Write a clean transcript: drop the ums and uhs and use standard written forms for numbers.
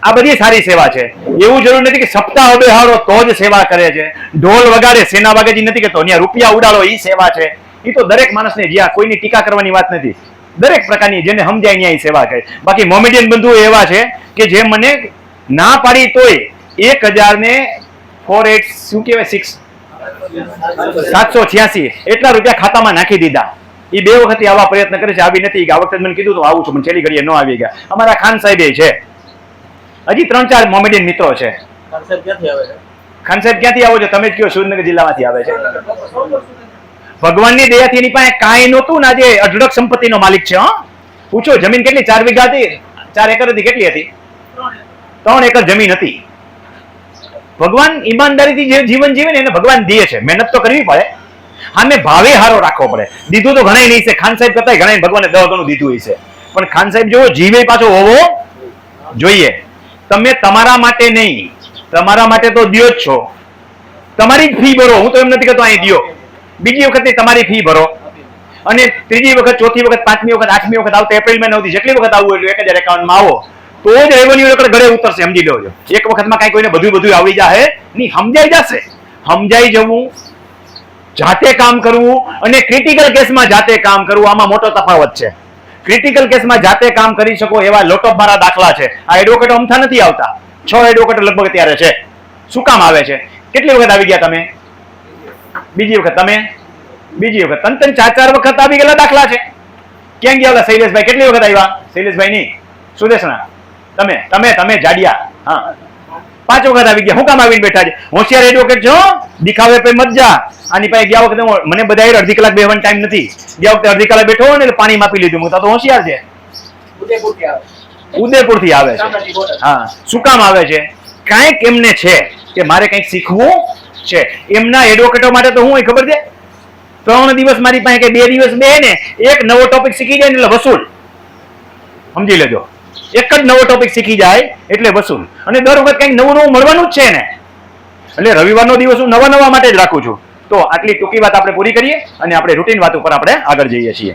આ બધી સારી સેવા છે. એવું જરૂર નથી કે સપ્તાહ બેહાડો તો જ સેવા કરે છે, ઢોલ વગાડે સેના વાગેજી નથી કહેતો અહીંયા રૂપિયા ઉડાડો એ સેવા છે. એ તો દરેક માણસને જ્યાં કોઈની ટીકા કરવાની વાત નથી, દરેક પ્રકારની જેને સમજાય ત્યાં સેવા કરે. બાકી મોમેડિયન બંધુઓ એવા છે કે જે મને ના પાડી તોય 1000 શું કહેવાય 786 એટલા રૂપિયા ખાતામાં નાખી દીધા. એ 2 વખત આવા પ્રયત્ન કરે છે, આવી નથી. આ વખતે મને કીધું તો આવું છું, પણ છેલ્લી ઘડીએ ન આવી ગયા. અમારા ખાન સાહેબ છે, હજી 3-4 મોમેડિયન મિત્રો છે. ખાન સાહેબ ક્યાંથી આવો છો તમે જ કયો? સુરેન્દ્રનગર જિલ્લામાંથી આવે છે. ભગવાનની દયાથી એની પાસે કાંઈ નહોતું ને આજે અઢળક સંપત્તિનો માલિક છે. પૂછો જમીન કેટલી? 4 વીઘા હતી, 4 એકર હતી. કેટલી હતી? 3 એકર જમીન હતી. ભગવાન ઈમાનદારીથી જે જીવન જીવે ને એને ભગવાન દે છે. મહેનત તો કરવી પડે, આમે ભાવે હારો રાખવો પડે. દીધું તો ઘણા નહીં છે, ખાન સાહેબ કરતા ઘણા ભગવાને 10 ગણું દીધું હોય છે, પણ ખાન સાહેબ જેવો જીવે પાછો હોવો જોઈએ. તમે તમારા માટે નહીં, તમારા માટે તો દ્યો જ છો. તમારી જ ફી ભરો. હું તો એમ નથી કહેતો અહીં દ્યો, બીજી વખત તમારી ફી ભરો, અને ત્રીજી વખત, ચોથી વખત, 5મી વખત, 8મી વખત આવતો એપ્રિલમાં 9મી જેટલી વખત આવવું એટલું 1051 માં આવો તો જ રેવન્યુ રેકોર્ડ ઘરે ઉતરશે. સમજી લેજો. એક વખતમાં કઈ કોઈને બધું આવડી જાય નહીં, સમજાઈ જશે. સમજાઈ જવું, જાતે કામ કરવું અને ક્રિટિકલ કેસમાં જાતે કામ કરવું, આમાં મોટો તફાવત છે. ક્રિટિકલ કેસમાં જાતે કામ કરી શકો એવા લોટોપ મારા દાખલા છે. આ એડવોકેટો અમથા નથી આવતા. 6 એડવોકેટો લગભગ અત્યારે છે. શું કામ આવે છે? કેટલી વખત આવી ગયા તમે? બીજી વખત. તમે બીજી વખત. 3-4 વખત આવી ગયેલા દાખલા છે. ક્યાં ગયા ઓલા શૈલેષભાઈ? કેટલી વખત આવ્યા? શૈલેષભાઈ નહીં, સુદેશના. તમે જાડિયા. હા, 5 વખત આવી ગયા. હું કામ આવીને બેઠા છે? હોશિયાર એડવોકેટ છો, દિખાવે પે મત જા. આની પાસે ગયા વખતે મને બધા અડધી કલાક બેહવાનો ટાઈમ નથી. ગયા વખતે અડધી કલાક બેઠો ને પાણી માપી લીધું. હું તો હોશિયાર છે. ઉદયપુર થી આવે છે. હા, શું કામ આવે છે? કાંઈક એમને છે કે મારે કંઈક શીખવું છે. એમના એડવોકેટો માટે તો હું હોય ખબર છે, 3 દિવસ મારી પાસે કે 2 દિવસ બે ને એક નવો ટોપિક શીખી જાય ને એટલે વસૂલ. સમજી લેજો. એક જ નવો ટોપિક શીખી જાય એટલે વસૂલ. અને દર વખત કંઈક નવું મળવાનું જ છે ને. એટલે રવિવારનો દિવસ હું નવા માટે જ રાખું છું. તો આટલી ટૂંકી વાત આપણે પૂરી કરીએ અને આપણે રૂટીન વાત ઉપર આપણે આગળ જઈએ છીએ.